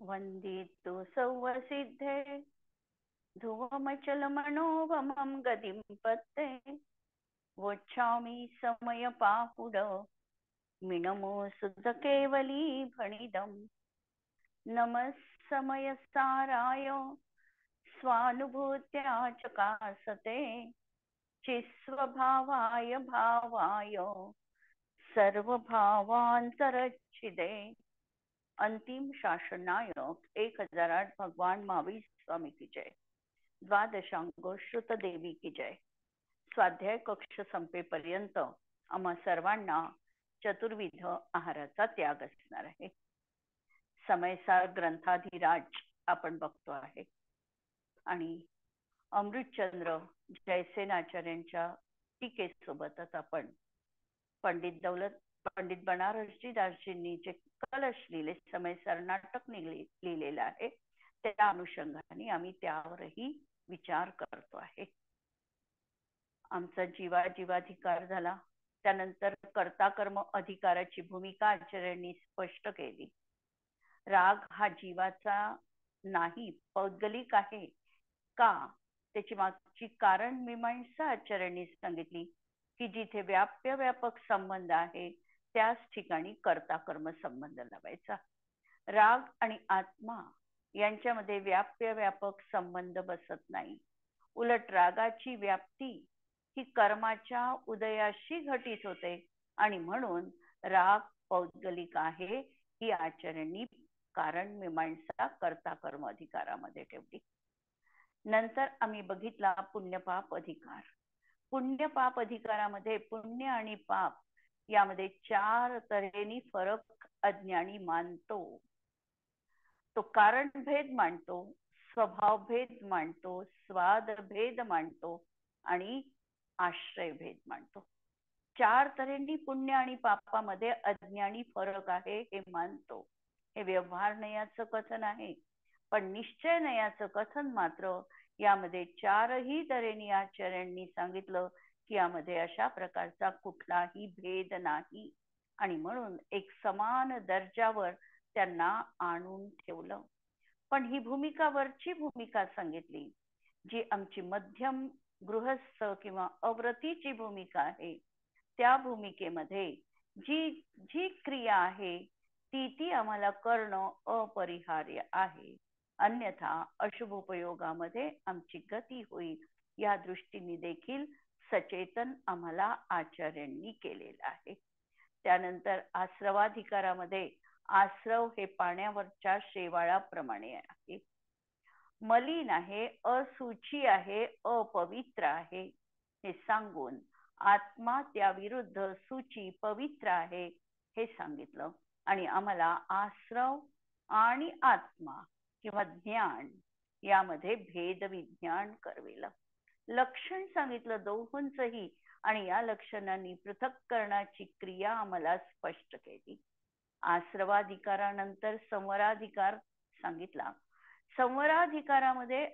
वन्दितु सौवसिद्धे ध्रुवमचलमनोभमं गतिं पत्ते वोच्छामि समयपाहुड मिनमो सुतकेवली भणिदम् नमः समयसाराय स्वानुभूत्या चकासते चिस्वभावाय भावाय सर्वभावांतरच्छिदे। अंतिम शासनायक 1008 भगवान महावीर स्वामी की जय। द्वादशांग श्रुत देवी की जय। स्वाध्याय कक्ष संपेपर्यंत आम्हा सर्वांना चतुर्विध आहाराचा त्याग असणार आहे। समयसार ग्रंथाधिराज आपण बघतो आहे आणि अमृतचंद्र जयसेन आचार्यांच्या टीकेसोबतच आपण पंडित बनारसजी दासजींनी जे कलश लिहिले, समयसार नाटक लिहिलेलं आहे, त्या अनुषंगाने आम्ही त्यावरही विचार करतो आहे। आमचा जीवाधिकार झाला, त्यानंतर कर्ता कर्म अधिकाराची भूमिका आचार्यांनी स्पष्ट केली। राग हा जीवाचा नाही, पौद्गलिक आहे का, त्याची मागची कारण मीमांसा आचार्यांनी सांगितली की जिथे व्याप्य व्यापक संबंध आहे त्याच ठिकाणी कर्ता कर्म संबंध लावायचा। राग आणि आत्मा यांच्यामध्ये व्याप्य व्यापक संबंध बसत नाही, उलट रागाची व्याप्ती ही कर्माच्या उदयाशी घटित होते आणि म्हणून राग पौद्गलिक आहे ही आचार्यांनी कारण मीमांसा कर्ता कर्म अधिकारामध्ये ठेवली। नंतर आम्ही बघितला पुण्यपाप अधिकार। पुण्यपाप अधिकारामध्ये पुण्य आणि पाप यामध्ये 4 तऱ्हेनी फरक अज्ञानी मानतो। तो कारण भेद मांडतो, स्वभाव भेद मांडतो, स्वाद भेद मांडतो आणि आश्रय भेद मांडतो। 4 तऱ्हेनी पुण्य आणि पापामध्ये अज्ञानी फरक आहे हे मानतो। हे व्यवहार नयाचं कथन आहे, पण निश्चय नयाचं कथन मात्र यामध्ये 4ही तऱ्हेनी आचार्यांनी सांगितलं की यामध्ये अशा प्रकारचा कुठलाही भेद नाही आणि म्हणून एक समान दर्जावर त्यांना आणून ठेवलं। पण ही भूमिका वरची भूमिका सांगितली, जी आमची मध्यम गृहस्थ किंवा अव्रतीची भूमिका आहे, त्या भूमिकेमध्ये जी जी क्रिया आहे ती आम्हाला करणं अपरिहार्य आहे, अन्यथा अशुभ उपयोगामध्ये आमची गती होईल या दृष्टीने देखील सचेतन आम्हाला आचार्यांनी केलेलं आहे। त्यानंतर आश्रवाधिकारामध्ये आश्रव हे पाण्यावरच्या शेवाळाप्रमाणे आहे, मलिन आहे, असुची आहे, अपवित्र आहे हे सांगून आत्मा त्या विरुद्ध सुची पवित्र आहे हे सांगितलं आणि आम्हाला आश्रव आणि आत्मा किंवा ज्ञान यामध्ये भेद विज्ञान करविलं। लक्षण सांगितलं दोहोंचही आणि या लक्षणांनी पृथक्करणाची क्रिया आम्हाला स्पष्ट केली। आश्रवाधिकारानंतर संवराधिकार सांगितला। संवराधिकारामध्ये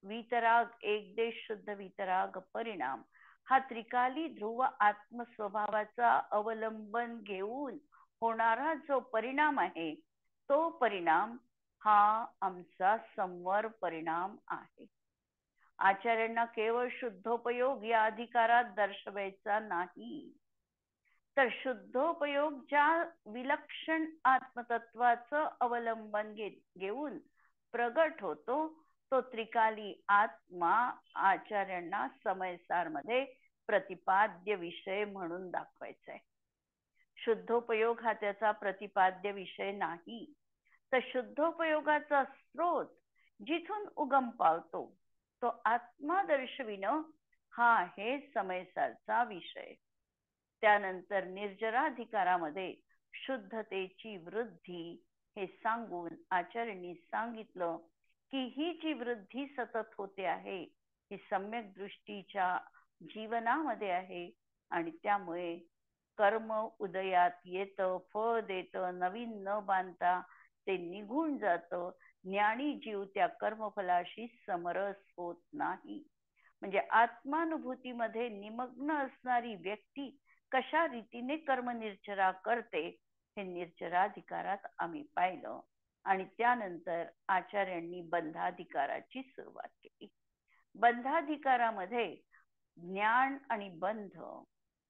वितराग, एकदेश शुद्ध वितराग परिणाम हा त्रिकाली ध्रुव आत्मस्वभावाचा अवलंबन घेऊन होणारा जो परिणाम आहे तो परिणाम हा आमचा संवर परिणाम आहे। आचार्यांना केवळ शुद्धोपयोग या अधिकारात दर्शवायचा नाही, तर शुद्धोपयोग ज्या विलक्षण आत्मतत्वाचं अवलंबन घेऊन प्रगट होतो तो त्रिकाली आत्मा आचार्यांना समयसार मध्ये प्रतिपाद्य विषय म्हणून दाखवायचा आहे। शुद्धोपयोग हा त्याचा प्रतिपाद्य विषय नाही, तर शुद्धोपयोगाचा स्रोत जिथून उगम पावतो तो आत्मा दर्शविणं हा आहे समयसारचा विषय। त्यानंतर निर्जराधिकारामध्ये शुद्धतेची वृद्धी हे सांगून आचार्यांनी सांगितलं की ही जी वृद्धी सतत होते आहे ही सम्यक दृष्टीच्या जीवनामध्ये आहे आणि त्यामुळे कर्म उदयात येतं, फळ देतं, नवीन न बांधता ते निघून जातं। ज्ञानी जीव त्या कर्मफलाशी समरस होत नाही। म्हणजे आत्मानुभूतीमध्ये निमग्न असणारी व्यक्ती कशा रीतीने कर्म निर्जरा करते हे निर्जराधिकारात आम्ही पाहिलं आणि त्यानंतर आचार्यांनी बंधाधिकाराची सुरुवात केली. बंधाधिकारामध्ये ज्ञान आणि बंध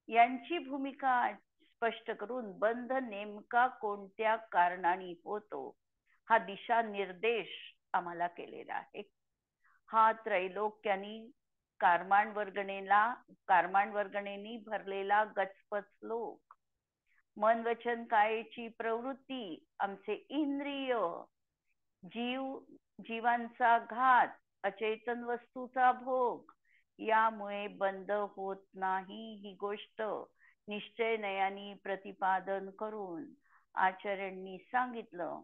यांची भूमिका स्पष्ट करून बंध नेमका कोणत्या कारणाने होतो हा दिशा निर्देश आम्हाला केलेला आहे. हा त्रैलोक्यानी कारमांडवर्गणेनी भरलेला गचपच श्लोक. मन वचन कायेची प्रवृत्ती, आमचे इंद्रिय, जीवांचा घात, अचेतन वस्तूचा भोग यामुळे बंद होत नाही ही गोष्ट निश्चय नयानी प्रतिपादन करून आचार्यांनी सांगितलं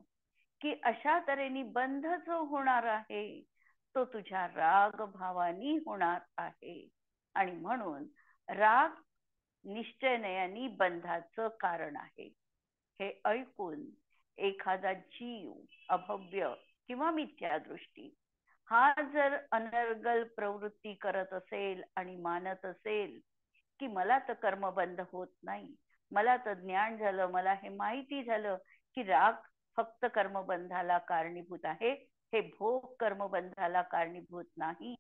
की अशा तऱ्हेने बंध जो होणार आहे तो तुझ्या राग भावानी होणार आहे. आणि म्हणून राग निश्चय नयानी बंधाचं कारण आहे. हे ऐकून एखादा जीव अभव्य किंवा मिथ्या दृष्टी हा जर अनर्गल प्रवृत्ती करत असेल आणि मानत असेल की मला तर कर्मबंध होत नाही, मला तर ज्ञान झालं, मला हे माहिती झालं की राग फक्त कर्मबंधाला कारणीभूत आहे, हे भोग कर्मबंधाला कारणीभूत नाही,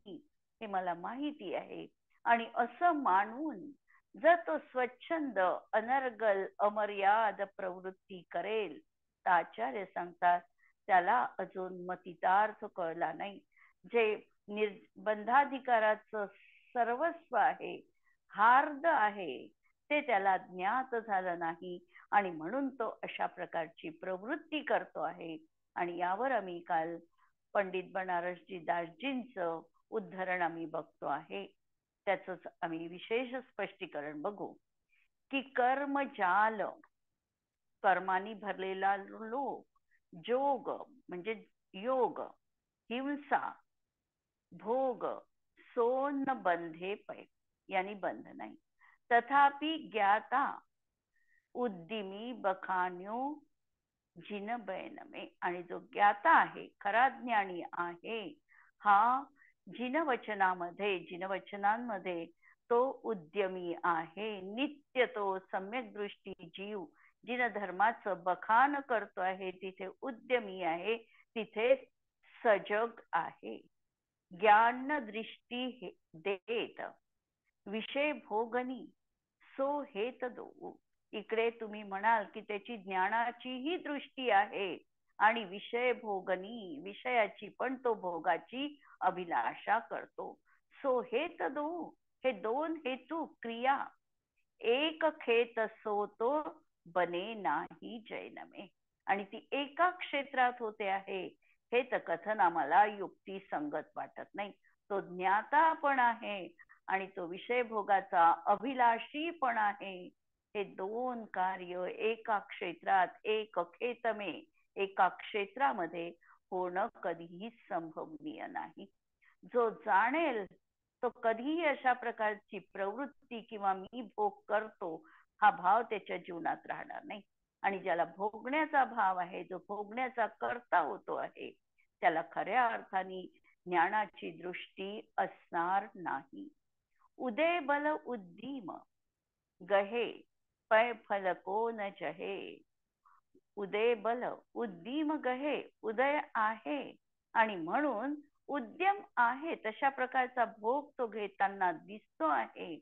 हे मला माहिती आहे. आणि असं मानून जर तो स्वच्छंद अनर्गल अमर्याद प्रवृत्ती करेल तर आचार्य सांगतात त्याला अजून मतितार्थ कळला नाही. जे बंधाधिकाराचं सर्वस्व आहे, हार्द आहे, ते त्याला ज्ञात झालं नाही आणि म्हणून तो अशा प्रकारची प्रवृत्ती करतो आहे. आणि यावर आम्ही काल पंडित बनारसजी दासजींचं उद्धरण आम्ही बघतो आहे. त्याच आम्ही विशेष स्पष्टीकरण बघू की कर्मजाल, कर्मानी भरलेला लोक, जोग म्हणजे योग, हिंसा, भोग, सोन बंधे पै यानी बंध नाही. तथापि ज्ञाता उद्दिमी बखान्यो जिन बैनमे, आणि जो ज्ञाता आहे, खरा ज्ञानी आहे, हा जिनवचनांमध्ये तो उद्यमी आहे. नित्य तो सम्यक दृष्टी जीव जिन धर्माचं बखान करतो आहे तिथे उद्यमी आहे, तिथे सजग आहे. ज्ञान दृष्टी देत विषय भोगनी सो हेत दो. इकडे तुम्ही म्हणाल की त्याची ज्ञानाचीही दृष्टी आहे आणि विषय भोगनी, विषयाची पण तो भोगाची अभिलाषा करतो. सो हेत दो, हे दोन हेतू क्रिया एक खेत सो तो बने नाही जैनमे, आणि ती एका क्षेत्रात होते आहे हे तर कथन आम्हाला युक्ती संगत वाटत नाही. तो ज्ञाता पण आहे आणि तो विषय भोगाचा अभिलाषी पण आहे. हे दोन कार्य एका क्षेत्रात, एक खेतमे, एका क्षेत्रामध्ये होणं कधीही संभवनीय नाही. जो जाणेल तो कधीही अशा प्रकारची प्रवृत्ती किंवा मी भोग करतो हा भाव त्याच्या जीवनात राहणार नाही. आणि ज्याला भोगण्याचा भाव आहे, जो भोगण्याचा करता होतो आहे, त्याला खऱ्या अर्थाने ज्ञानाची दृष्टी असणार नाही. उदय बल उद्दीम गहे पै फल को न चहे. उदय बल उद्दीम गहे, उदय आहे आणि म्हणून उद्यम आहे, तशा प्रकारचा भोग तो घेताना दिसतो आहे.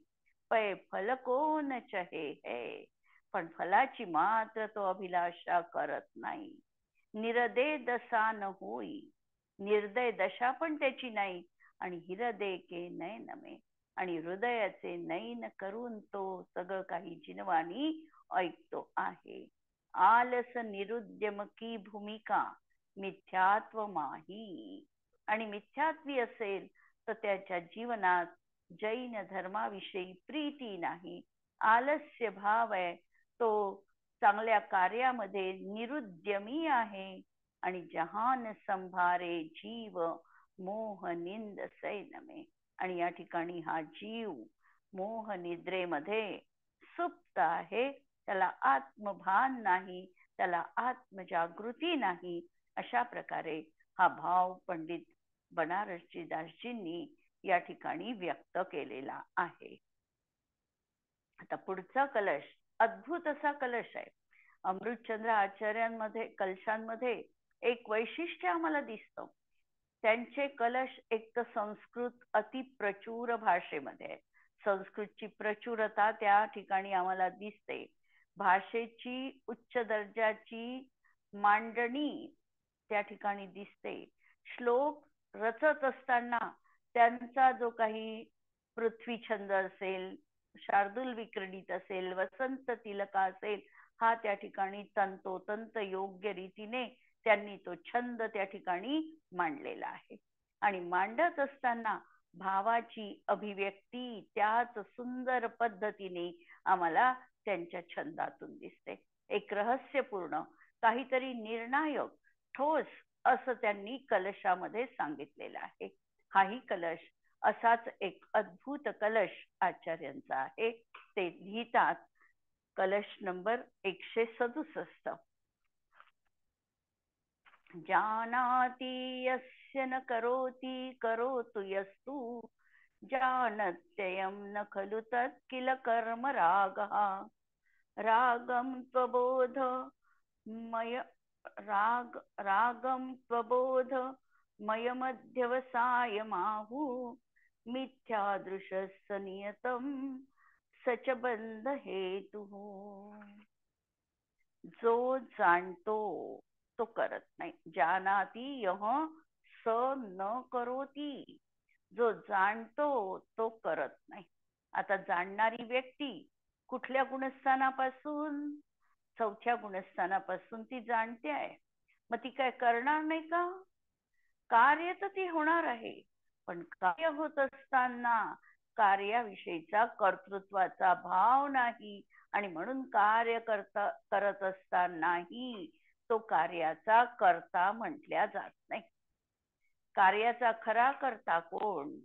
पै फल को न चहे है, पण फलाची मात्र तो अभिलाषा करत नाही. निरदय दशा न होई, निर्दय दशा पण त्याची नाही. आणि हृदय के नयनमे, आणि हृदयाचे नयन करून तो सगळं काही जिनवानी ऐकतो आहे. आलस निरुद्यम की भूमिका मिथ्यात्व माही, आणि मिथ्यात्वी असेल तर त्याच्या जीवनात जैन धर्माविषयी प्रीती नाही, आलस्य भाव आहे, तो चांगल्या कार्यामध्ये निरुद्यमी आहे. आणि जहान संभारे जीव मोह निंद सैनमे, आणि या ठिकाणी हा जीव मोह निद्रेमध्ये सुप्त आहे, त्याला आत्मभान नाही, त्याला आत्मजागृती नाही. अशा प्रकारे हा भाव पंडित बनारसजी दासजींनी या ठिकाणी व्यक्त केलेला आहे. आता पुढचा कलश अद्भुत असा कलश आहे. अमृतचंद्र आचार्यांमध्ये कलशांमध्ये एक वैशिष्ट्य आम्हाला दिसतं. त्यांचे कलश एक तर संस्कृत अतिप्रचूर भाषेमध्ये आहे. संस्कृतची प्रचुरता त्या ठिकाणी आम्हाला दिसते. भाषेची उच्च दर्जाची मांडणी त्या ठिकाणी दिसते. श्लोक रचत असताना त्यांचा जो काही पृथ्वी छंद असेल, शार्दूल विक्रीडित असेल, वसंत तिलका असेल, हा त्या ठिकाणी तंतोतंत योग्य रीतीने त्यांनी तो छंद त्या ठिकाणी मांडलेला आहे. आणि मांडत असताना भावाची अभिव्यक्ती त्याच सुंदर पद्धतीने आम्हाला त्यांच्या छंदातून दिसते. एक रहस्यपूर्ण, काहीतरी निर्णायक, ठोस असं त्यांनी कलशामध्ये सांगितलेलं आहे. हाही कलश असाच एक अद्भुत कलश आचार्यांचा आहे. ते लिहितात कलश नंबर 167. जानाति यस्य न करोति करोतु यस्तु जानत्ययं न खलु तत् किल कर्म रागः रागं त्वबोध मय रागं त्वबोध मयमध्यवसायमाहु मिथ्यादृशस्य नियतं स च बंध हेतुः. जो जाणतो तो करत नाही. जानाति यह स न करोति. जो जाणतो तो करत नाही. आता जाणणारी व्यक्ती कुठल्या गुणस्थानापासून? 4थ्या गुणस्थानापासून ती जाणते आहे. मग ती काय करणार नाही का? कार्य तर ती होणार आहे, पण कार्य होत असताना कार्याविषयीचा कर्तृत्वाचा भाव नाही, आणि म्हणून कार्य करत असतानाही तो कार्याचा कर्ता म्हटल्या जात नाही. कार्याचा खरा कर्ता कोण?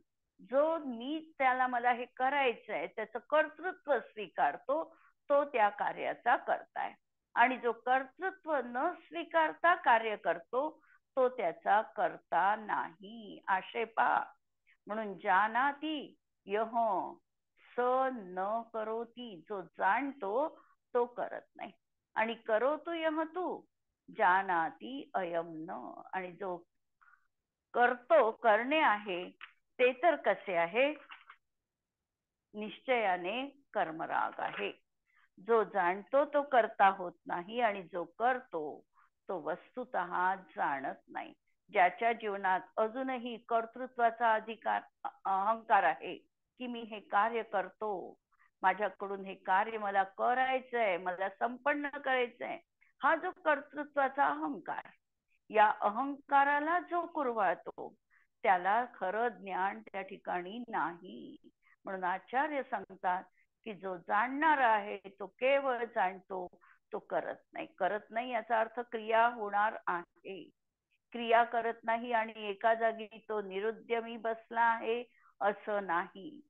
जो मी त्याला मला हे करायचंय त्याचं कर्तृत्व स्वीकारतो तो त्या कार्याचा कर्ता आहे. आणि जो कर्तृत्व न स्वीकारता कार्य करतो तो त्याचा कर्ता नाही. आक्षेपा. म्हणून जानाति यह स न करोति. जो जाणतो तो करत नाही. आणि करोतु यह तू जानाति अयम न. आणि जो करतो, करणे आहे, ते तर कसे आहे? निश्चयाने कर्मराग आहे. जो जाणतो तो करता होत नाही, आणि जो करतो तो वस्तुतः जाणत नाही. ज्याच्या जीवनात अजूनही कर्तृत्वाचा अधिकार, अहंकार आहे की मी हे कार्य करतो, माझ्याकडून हे कार्य मला करायचंय, मला संपन्न करायचंय, हा जो कर्तृत्वाचा अहंकार, या अहंकाराला जो कुरवाळतो त्याला खरं ज्ञान त्या ठिकाणी नाही. म्हणून आचार्य सांगतात की जो जाणणारा आहे तो केवळ जाणतो, तो करत नाही. करत नाही याचा अर्थ क्रिया होणार आहे. क्रिया करत नाही आणि एका जागी तो निरुद्यमी बसला आहे असं नाही.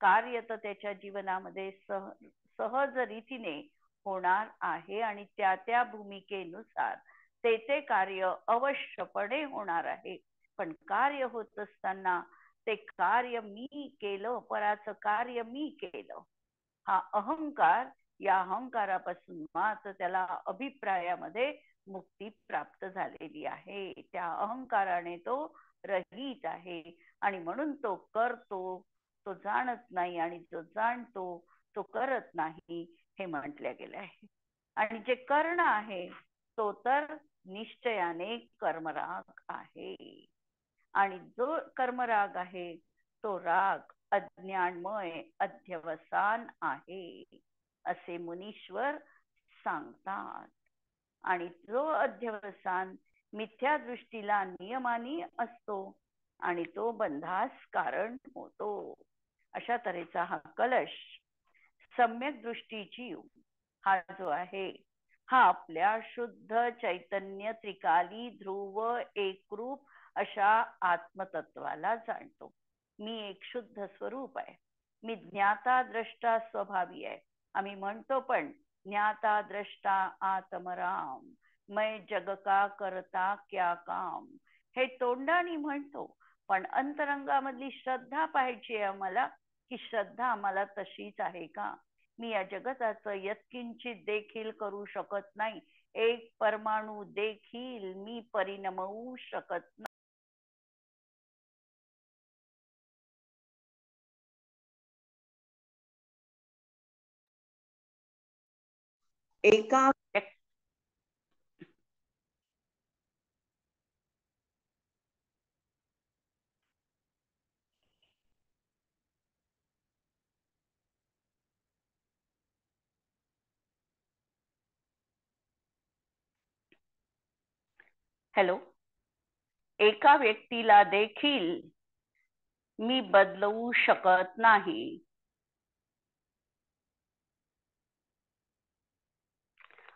कार्य तर त्याच्या जीवनामध्ये सहज रीतीने होणार आहे, आणि त्या त्या भूमिकेनुसार ते कार्य अवश्यपणे होणार आहे. पण कार्य होत असताना ते कार्य मी केलं, पराचं कार्य मी केलं, हा अहंकार, या अहंकारापासून मात्र त्याला अभिप्रायामध्ये मुक्ती प्राप्त झालेली आहे. त्या अहंकाराने तो रहित आहे, आणि म्हणून तो करतो तो जाणत नाही, आणि जो जाणतो तो करत नाही, हे म्हटले गेले आहे. आणि जे कर्ण आहे तो तर निश्चयाने कर्मराग आहे. आणि जो कर्मराग आहे तो राग अज्ञानमय अध्यवसान आहे असे मुनीश्वर सांगतात. आणि जो अध्यवसान मिथ्या दृष्टीला नियमानी असतो आणि तो बंधास कारण होतो. अशा तऱ्हेचा हा कलश सम्यक दृष्टीची हा जो आहे हा आपल्या शुद्ध चैतन्य त्रिकाली ध्रुव एकरूप अशा आत्मतत्वाला जाणतो. मी एक शुद्ध स्वरूप आहे. मी ज्ञाता द्रष्टा स्वभावी आहे. आम्ही म्हणतो पण ज्ञाता द्रष्टा आत्मराम, मैं जग का करता क्या काम, हे तोंडाने म्हणतो, पण अंतरंगामधली श्रद्धा पाहिजे आम्हाला, की श्रद्धा आम्हाला तशीच आहे का? मी या जगताचं यत्किंचित देखील करू शकत नाही. एक परमाणू देखील मी परिणमवू शकत नाही. एका हॅलो. एका व्यक्तीला देखील मी बदलवू शकत नाही.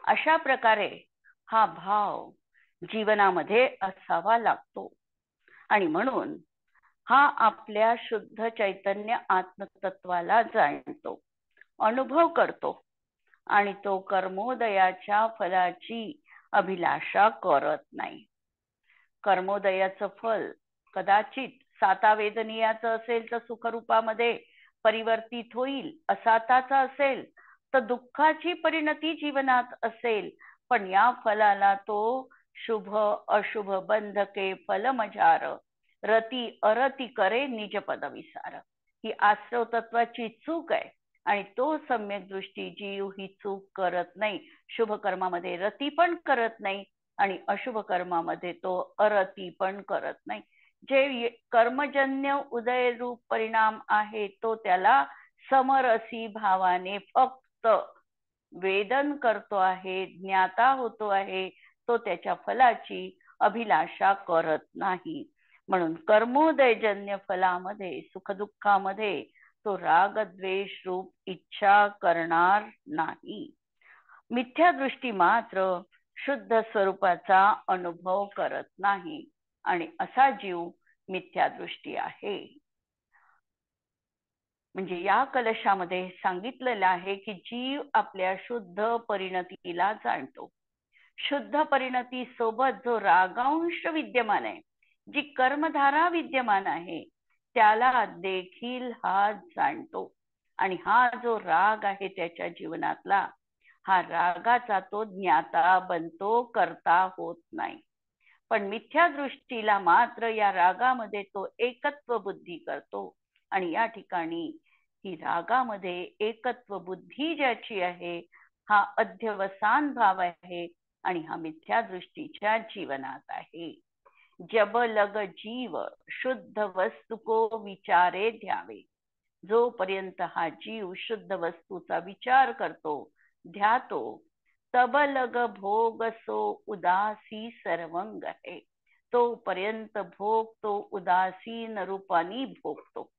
अशा प्रकारे हा भाव जीवनामध्ये असावा लागतो. आणि म्हणून हा आपल्या शुद्ध चैतन्य आत्मतत्वाला जाणतो, अनुभव करतो आणि तो कर्मोदयाच्या फलाची अभिलाषा करत नाही. कर्मोदयाचं फल कदाचित सातावेदनीयाचं असेल तर सुखरूपामध्ये परिवर्तित होईल, असाताचं असेल तर दुःखाची परिणती जीवनात असेल, पण या फलाला तो शुभ अशुभ बंधके फल मजार रती अरती करे निज पद विसार. ही आश्रव तत्वाची चूक आहे आणि तो सम्यक दृष्टी जीव ही चूक करत नाही. शुभ कर्मामध्ये रती पण करत नाही आणि अशुभ कर्मामध्ये तो अरती पण करत नाही. जे कर्मजन्य उदय रूप परिणाम आहे तो त्याला समरसी भावाने फक्त वेदन करतो आहे, ज्ञाता होतो आहे, तो त्याच्या फलाची अभिलाषा करत नाही. म्हणून कर्मोदयजन्य फलामध्ये सुखदुःखामध्ये तो राग द्वेष रूप इच्छा करणार नाही. मिथ्या दृष्टी मात्र शुद्ध स्वरूपाचा अनुभव करत नाही आणि असा जीव मिथ्या दृष्टी आहे. म्हणजे या कलशामध्ये सांगितलेलं आहे की जीव आपल्या शुद्ध परिणतीला जाणतो. शुद्ध परिणती सोबत जो रागांश विद्यमान आहे, जी कर्मधारा विद्यमान आहे, त्याला देखील हा जाणतो. आणि हा जो राग आहे त्याच्या जीवनातला, हा रागाचा तो ज्ञाता बनतो, करता होत नाही. पण मिथ्या दृष्टीला मात्र या रागामध्ये तो एकत्व बुद्धी करतो आणि या ठिकाणी ही रागामध्ये एकत्व बुद्धी ज्याची आहे, हा अध्यवसान भाव आहे आणि हा मिथ्या दृष्टीच्या जीवनात आहे. जब लग जीव शुद्ध वस्तु को विचारे ध्यावे. जोपर्यंत हा जीव शुद्ध वस्तूचा विचार करतो, ध्यातो, तब लग भोग सो उदासी सर्वंग है. तोपर्यंत भोग तो उदासीन रूपाने भोगतो.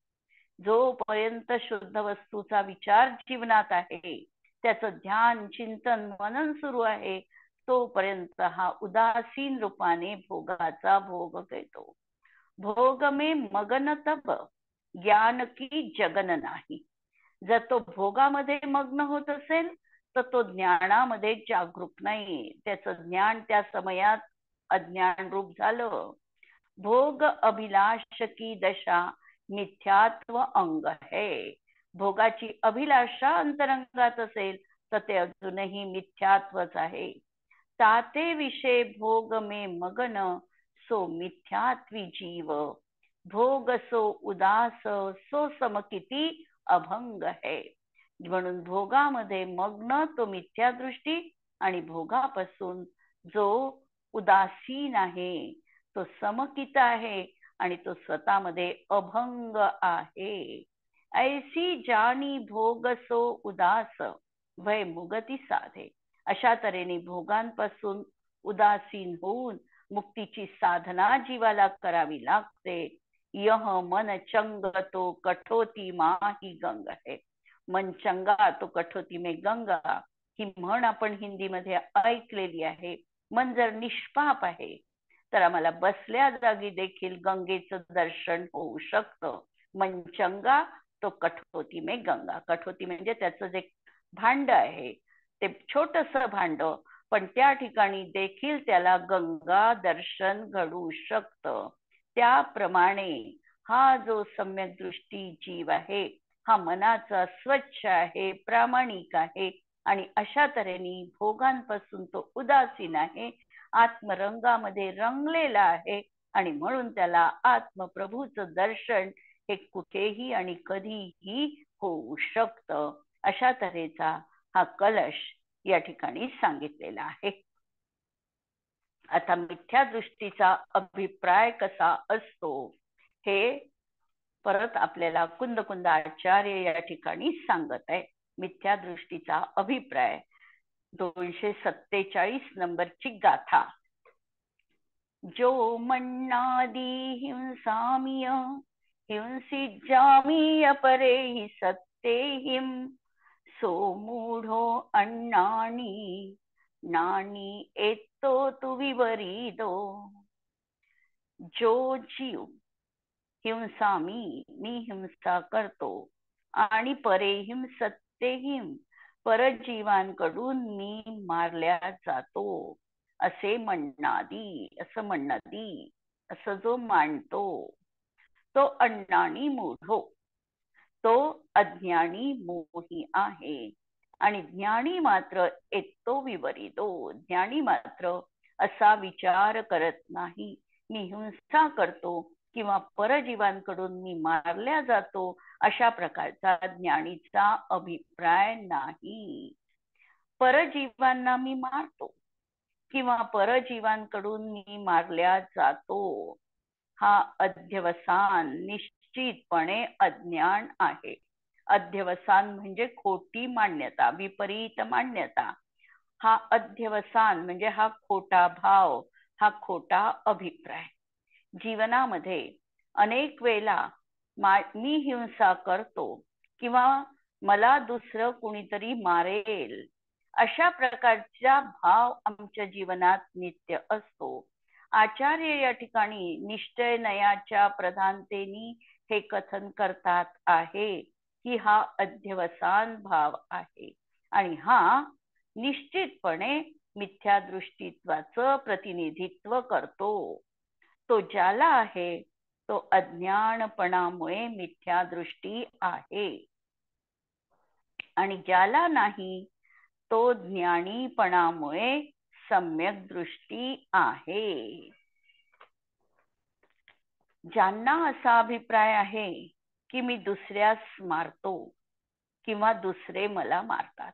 जोपर्यंत शुद्ध वस्तूचा विचार जीवनात आहे, त्याचं ध्यान चिंतन मनन सुरू आहे, तोपर्यंत हा उदासीन रूपाने भोगाचा भोग घेतो. भोग में मगन तब ज्ञान की जगन नाही. जर तो भोगामध्ये मग्न होत असेल तर तो ज्ञानामध्ये जागरूक नाही. त्याचं ज्ञान त्या समयात अज्ञान रूप झालं. भोग अभिलाष की दशा मिथ्यात्व अंग है. भोगाची अभिलाषा अंतरंगात असेल तर ते अजूनही मिथ्यात्वच आहे. ताते विषय भोग में मगन सो मिथ्यात्वी जीव. भोग सो उदास सो समकिती अभंग है. म्हणून भोगामध्ये मग्न तो मिथ्या दृष्टी आणि भोगापासून जो उदासीन आहे तो समकित आहे आणि तो स्वतःमध्ये अभंग आहे. ऐसी जाणी भोग सो उदास भय मुगती साधे. अशा तऱ्हेने भोगांपासून उदासीन होऊन मुक्तीची साधना जीवाला करावी लागते. यह मन चंग तो कठोती माही गंग है. मन चंगा तो कठोती में गंगा, ही म्हण आपण हिंदीमध्ये ऐकलेली आहे. मन जर निष्पाप आहे तर आम्हाला बसल्या जागी देखील गंगेचं दर्शन होऊ शकतं. मन चंगा तो कठोती में गंगा. कठोती म्हणजे त्याचं जे भांड आहे ते छोटस भांड, पण त्या ठिकाणी देखील त्याला गंगा दर्शन घडू शकतं. त्याप्रमाणे हा जो सम्यक दृष्टी जीव आहे, हा मनाचा स्वच्छ आहे, प्रामाणिक आहे आणि अशा तऱ्हेने भोगांपासून तो उदासीन आहे, आत्मरंगामध्ये रंगलेला आहे आणि म्हणून त्याला आत्मप्रभूचं दर्शन हे कुठेही आणि कधीही होऊ शकतं. अशा तऱ्हेचा हा कलश या ठिकाणी सांगितलेला आहे. आता मिथ्या दृष्टीचा अभिप्राय कसा असतो हे परत आपल्याला कुंद आचार्य या ठिकाणी सांगत आहे. मिथ्या दृष्टीचा अभिप्राय 247 नंबरची गाथा. जो मन्नादी हिंसामीय हिंसिज्जामीय परेहि सत्तेहिं सो मूढो अन्नानी नानी एतो तु विपरीतो. जो जीव हिंसामी मी हिंसा करतो आणि परेहिम सत्तेहिम परजीवांकडून मी मारल्या जातो असे म्हणणादी असं जो मांडतो तो अज्ञानी मूढो, तो अज्ञानी मोही आहे. आणि ज्ञानी मात्र एतो विपरीतो, ज्ञानी मात्र असा विचार करत नाही मी हिंसा करतो किंवा परजीवांकडून मी मारल्या जातो अशा प्रकारचा ज्ञानीचा अभिप्राय नाही. परजीवांना मी मारतो किंवा परजीवांकडून मी मारल्या जातो हा अध्यवसान निश्चितपणे अज्ञान आहे. अध्यवसान म्हणजे खोटी मान्यता, विपरीत मान्यता. हा अध्यवसान म्हणजे हा खोटा भाव, हा खोटा अभिप्राय. जीवनामध्ये अनेक वेळेला मी हिंसा करतो किंवा मला दुसरं कुणीतरी मारेल अशा प्रकारचा भाव आमच्या जीवनात नित्य असतो. आचार्य या ठिकाणी निश्चय नयाच्या प्रधानतेने हे कथन करतात आहे की हा अध्यवसान भाव आहे आणि हा निश्चितपणे मिथ्या दृष्टीत्वाचं प्रतिनिधित्व करतो. तो ज्याला आहे तो अज्ञानपणामुळे मिथ्या दृष्टी आहे आणि ज्याला नाही तो ज्ञानीपणामुळे सम्यक दृष्टी आहे. ज्यांना असा अभिप्राय आहे की मी दुसऱ्यास मारतो किंवा दुसरे मला मारतात,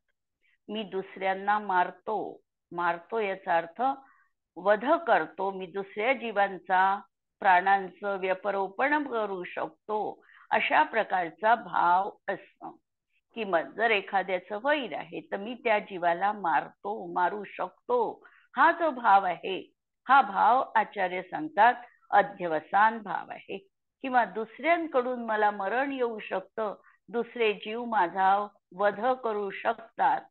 मी दुसऱ्यांना मारतो याचा अर्थ वध करतो, मी दुसऱ्या जीवांचा प्राणांचं व्यपरोपण करू शकतो अशा प्रकारचा भाव असणं. कि जर एखाद्याचं वैर आहे तर मी त्या जीवाला मारू शकतो, हा जो भाव आहे हा भाव आचार्य सांगतात अध्यवसान भाव आहे. किंवा दुसऱ्यांकडून मला मरण येऊ शकतं, दुसरे जीव माझा वध करू शकतात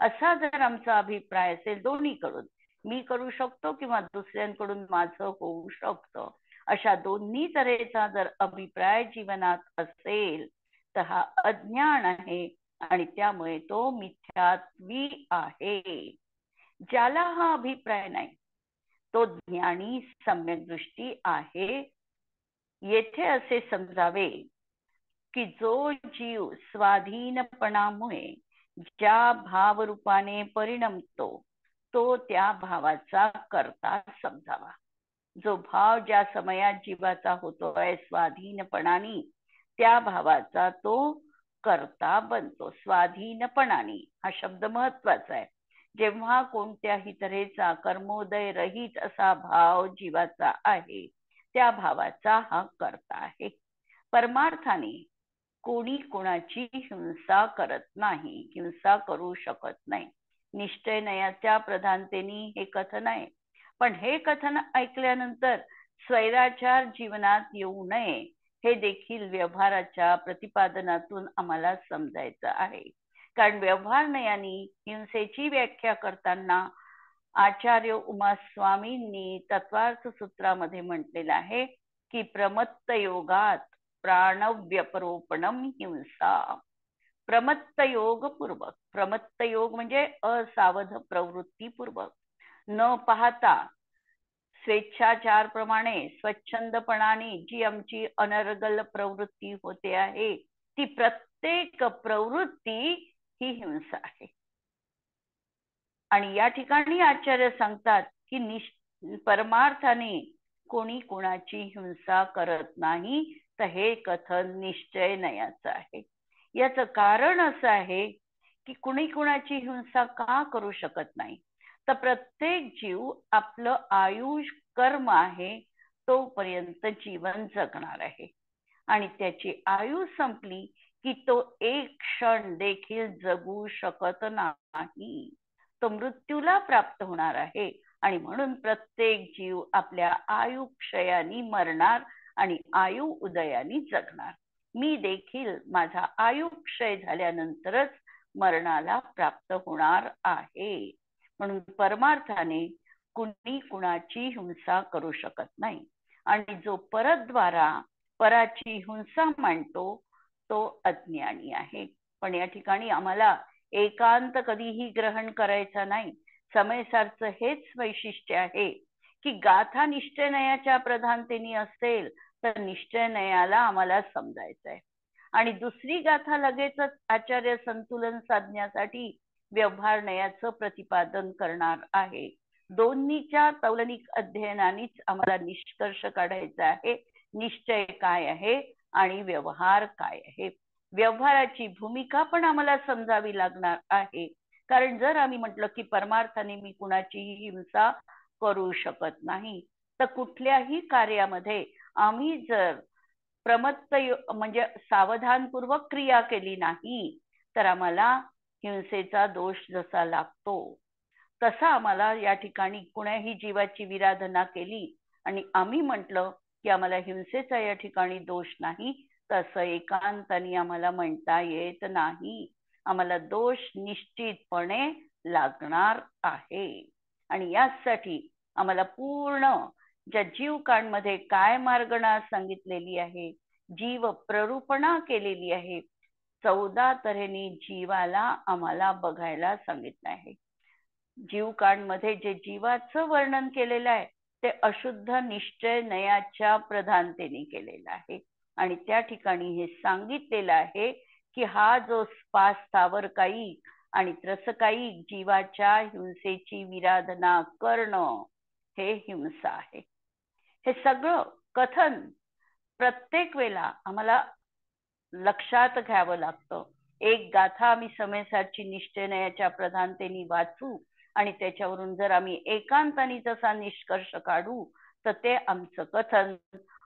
असा जर आमचा अभिप्राय असेल दोन्हीकडून, मी करू शकतो किंवा दुसऱ्यांकडून माझं होऊ शकतं, अशा दोन्ही तऱ्हेचा जर अभिप्राय जीवनात असेल तर हा अज्ञान आहे आणि त्यामुळे तो मिथ्यात्वी आहे. ज्याला हा अभिप्राय नाही तो ज्ञानी सम्यक दृष्टी आहे. येथे असे समजावे की जो जीव स्वाधीनपणामुळे ज्या भावरूपाने परिणमतो तो त्या भावाचा कर्ता समजावा. जो भाव ज्या समयात जीवाचा होतोय स्वाधीनपणाने त्या भावाचा तो कर्ता बनतो. स्वाधीनपणाने हा शब्द महत्वाचा आहे. जेव्हा कोणत्याही तऱ्हेचा कर्मोदय रहित असा भाव जीवाचा आहे त्या भावाचा हा कर्ता आहे. परमार्थाने कोणी कोणाची हिंसा करत नाही, हिंसा करू शकत नाही. निश्चय नयाच्या प्रधानतेने हे कथन आहे. पण हे कथन ऐकल्यानंतर स्वैराचार जीवनात येऊ नये हे देखील व्यवहाराच्या प्रतिपादनातून आम्हाला समजायचं आहे. कारण व्यवहार नयाने हिंसेची व्याख्या करताना आचार्य उमास्वामींनी तत्वार्थ सूत्रामध्ये म्हटलेलं आहे की प्रमत्त योगात प्राणव्यपरोपणम हिंसा. प्रमत्त योग पूर्वक, प्रमत्त योग म्हणजे असावध प्रवृत्तीपूर्वक, न पाहता स्वेच्छाचार प्रमाणे स्वच्छंदपणाने जी आमची अनर्गल प्रवृत्ती होते आहे ती प्रत्येक प्रवृत्ती ही हिंसा आहे. आणि या ठिकाणी आचार्य सांगतात की परमार्थाने कोणी कोणाची हिंसा करत नाही, तर हे कथन निश्चय नयाचं आहे. याचं कारण असं आहे की कुणी कुणाची हिंसा का करू शकत नाही, तर प्रत्येक जीव आपलं आयुष्य कर्म आहे तोपर्यंत जीवन जगणार आहे आणि त्याची आयु संपली की तो एक क्षण देखील जगू शकत नाही, तो मृत्यूला प्राप्त होणार आहे. आणि म्हणून प्रत्येक जीव आपल्या आयुक्षयानी मरणार आणि आयु उदयानी जगणार. मी देखील माझा आयुक्षय झाल्यानंतरच मरणाला प्राप्त होणार आहे. म्हणून परमार्थाने कुणी कुणाची हिंसा करू शकत नाही. आणि जो परद्वारा पराची हिंसा मांडतो तो अज्ञानी आहे. पण या ठिकाणी आम्हाला एकांत कधीही ग्रहण करायचा नाही. समयसारचं हेच वैशिष्ट्य आहे की गाथा निश्चयनयाच्या प्रधानतेने असेल तर निश्चयनयाला आम्हाला समजायचं आहे. आणि दुसरी गाथा लगेचच आचार्य संतुलन साधण्यासाठी व्यवहार नयाचं प्रतिपादन करणार आहे. दोन्हीच्या तौलनिक अध्ययनानेच आम्हाला निष्कर्ष काढायचा आहे, निश्चय काय आहे आणि व्यवहार काय आहे. व्यवहाराची भूमिका पण आम्हाला समजावी लागणार आहे. कारण जर आम्ही म्हटलं की परमार्थाने मी कुणाचीही हिंसा करू शकत नाही, तर कुठल्याही कार्यामध्ये आम्ही जर प्रमत्त म्हणजे सावधानपूर्वक क्रिया केली नाही तर आम्हाला हिंसेचा दोष जसा लागतो तसा आम्हाला या ठिकाणी कुणाही जीवाची विराधना केली आणि आम्ही म्हटलं की आम्हाला हिंसेचा या ठिकाणी दोष नाही, तसं एकांताने आम्हाला म्हणता येत नाही. आम्हाला दोष निश्चितपणे लागणार आहे. आणि यासाठी आम्हाला पूर्ण ज्या जीवकांमध्ये काय मार्गणा सांगितलेली आहे, जीव प्ररूपणा केलेली आहे, 14 तऱ्हेने जीवाला आम्हाला बघायला सांगितलं आहे. जीवकांमध्ये जे जीवाचं वर्णन केलेलं आहे ते अशुद्ध निश्चय नयाच्या प्रधानतेने केलेलं आहे. आणि त्या ठिकाणी हे सांगितलेलं आहे की हा जो स्थावर काही आणि त्रसकाई जीवाच्या हिंसेची विराधना करणं हे हिंसा आहे. हे सगळं कथन प्रत्येक वेळेला आम्हाला लक्षात घ्यावं लागतं. एक गाथा आम्ही समयसारची निश्चयनयाच्या प्रधानतेने वाचू आणि त्याच्यावरून जर आम्ही एकांताने जसा निष्कर्ष काढू तर ते आमचं कथन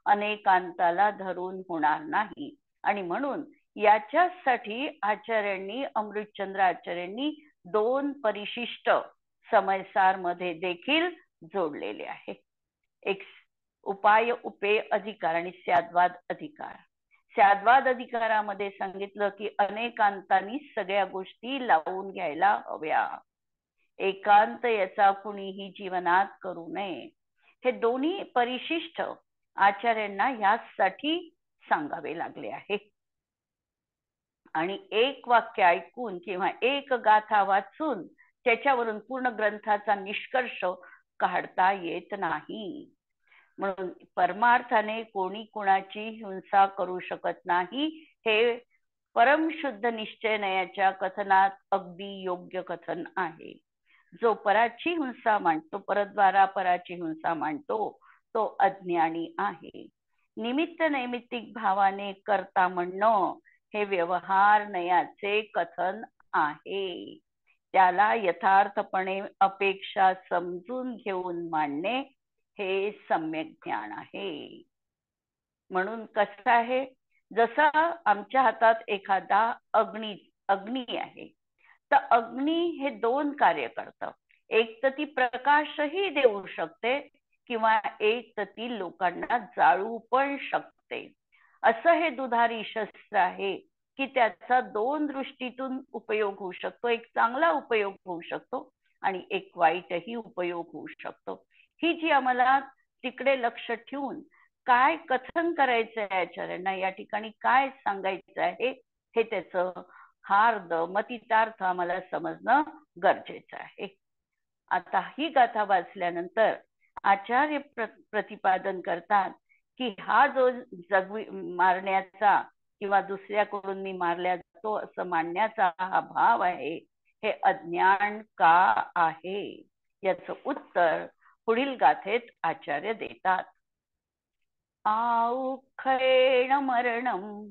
अनेकांताला धरून होणार नाही. आणि म्हणून याच्यासाठी आचार्यांनी अमृतचंद्र आचार्यांनी 2 परिशिष्ट समयसार मध्ये देखील जोडलेले आहे. एक उपाय उपेय अधिकार आणि स्याद्वाद अधिकार. स्याद्वाद अधिकारामध्ये सांगितलं की अनेकांतांनी सगळ्या गोष्टी लावून घ्यायला हव्या, एकांत याचा कुणीही जीवनात करू नये. हे दोन्ही परिशिष्ट आचार्यांना यासाठी सांगावे लागले आहे. आणि एक वाक्य ऐकून किंवा एक गाथा वाचून त्याच्यावरून पूर्ण ग्रंथाचा निष्कर्ष काढता येत नाही. म्हणून परमार्थाने कोणी कुणाची हिंसा करू शकत नाही हे परमशुद्ध निश्चयनयाच्या कथनात अगदी योग्य कथन आहे. जो पराची हिंसा मांडतो, परद्वारा पराची हिंसा मांडतो तो अज्ञानी आहे. निमित्त नैमित्तिक भावाने करता म्हणणं हे व्यवहार नयाचे कथन आहे. त्याला यथार्थपणे अपेक्षा समजून घेऊन मांडणे हे सम्यक ज्ञान आहे. म्हणून कसं आहे, जसं आमच्या हातात एखादा अग्नी आहे तर अग्नी हे 2 कार्य करतं. एक तर ती प्रकाशही देऊ शकते किंवा एक तर ती लोकांना जाळू पण शकते. असं हे दुधारी शस्त्र आहे की त्याचा 2 दृष्टीतून उपयोग होऊ शकतो. एक चांगला उपयोग होऊ शकतो आणि एक वाईटही उपयोग होऊ शकतो. ही जी आम्हाला तिकडे लक्ष ठेवून काय कथन करायचं आहे आचार्यांना, या ठिकाणी काय सांगायचं आहे हे त्याचं हार्द मतितार्थ आम्हाला समजणं गरजेचं आहे. आता ही गाथा वाचल्यानंतर आचार्य प्रतिपादन करतात की हा जो मारण्याचा किंवा दुसऱ्याकडून मी मारल्या करतो असं मानण्याचा हा भाव आहे, हे अज्ञान का आहे? याचं उत्तर पुढील गाथेत आचार्य देतात. आउखेण मरणं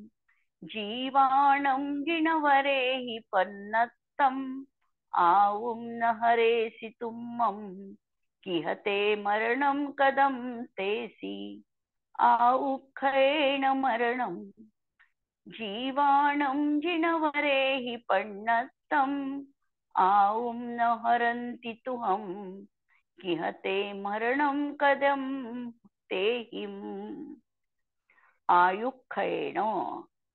जीवाणं जिनवरे हि पन्नत्तम आऊं न हरेसि तुम्मं किहते मरणं कदम तेसी. आउखेण मरणं जीवाणं जिनवरे हि पन्नत्तम आऊं न हरन्ति तुहं किहते मरणं कदम तेहिम. आयुक्षयेण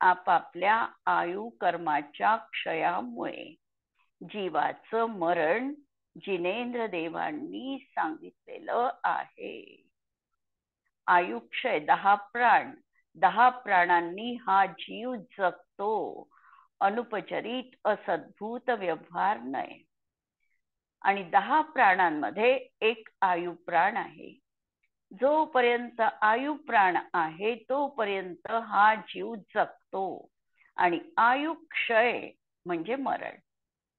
आपापल्या आयु कर्माच्या क्षयामुळे जीवाचं मरण जिनेंद्र देवांनी सांगितलेलं आहे. आयुक्षय 10 प्राण, 10 प्राणांनी हा जीव जगतो. अनुपचरित असद्भूत व्यवहार नाही. आणि 10 प्राणांमध्ये एक आयु प्राण आहे. जोपर्यंत आयु प्राण आहे तोपर्यंत हा जीव जगतो. आणि आयुक्षय म्हणजे मरण.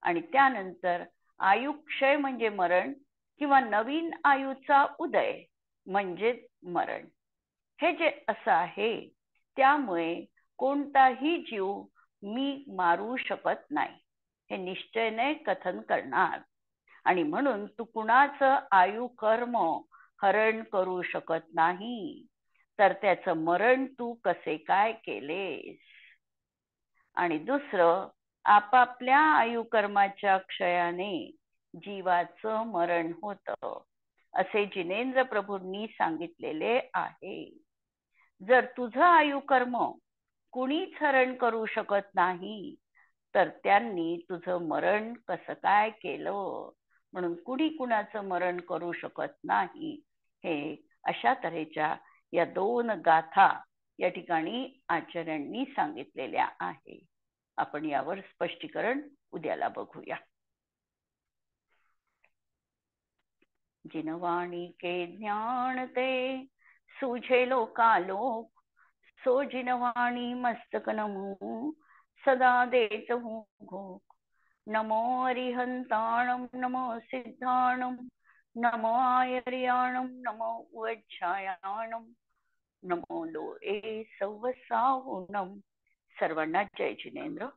आणि त्यानंतर आयुक्षय म्हणजे मरण किंवा नवीन आयुचा उदय म्हणजे मरण. हे जे असं आहे त्यामुळे कोणताही जीव मी मारू शकत नाही हे निश्चयाने कथन करणार. आणि म्हणून तू कुणाचं आयु कर्म हरण करू शकत नाही, तर त्याचं मरण तू कसे काय केलेस. आणि दुसरं, आपापल्या आयु कर्माच्या क्षयाने जीवाचं मरण होतं असे जिनेंद्र प्रभूंनी सांगितलेले आहे. जर तुझं आयु कर्म कुणीच हरण करू शकत नाही, तर त्यांनी तुझं मरण कसं काय केलं. म्हणून कुणी कुणाचं मरण करू शकत नाही. हे अशा तऱ्हेच्या या 2 गाथा या ठिकाणी आचार्यांनी सांगितलेल्या आहे. आपण यावर स्पष्टीकरण उद्याला बघूया. जिनवाणी के ज्ञान ते सूझे लोकालोक, सो जिनवाणी मस्तक नमो सदा देत हूँ घोक. नमो अरिहंताणं नमो सिद्धाणं नमो आयर्याणं नमो उज्जायाणं नमो लोए सवसाहुणं. सर्वांना जय जिनेंद्र.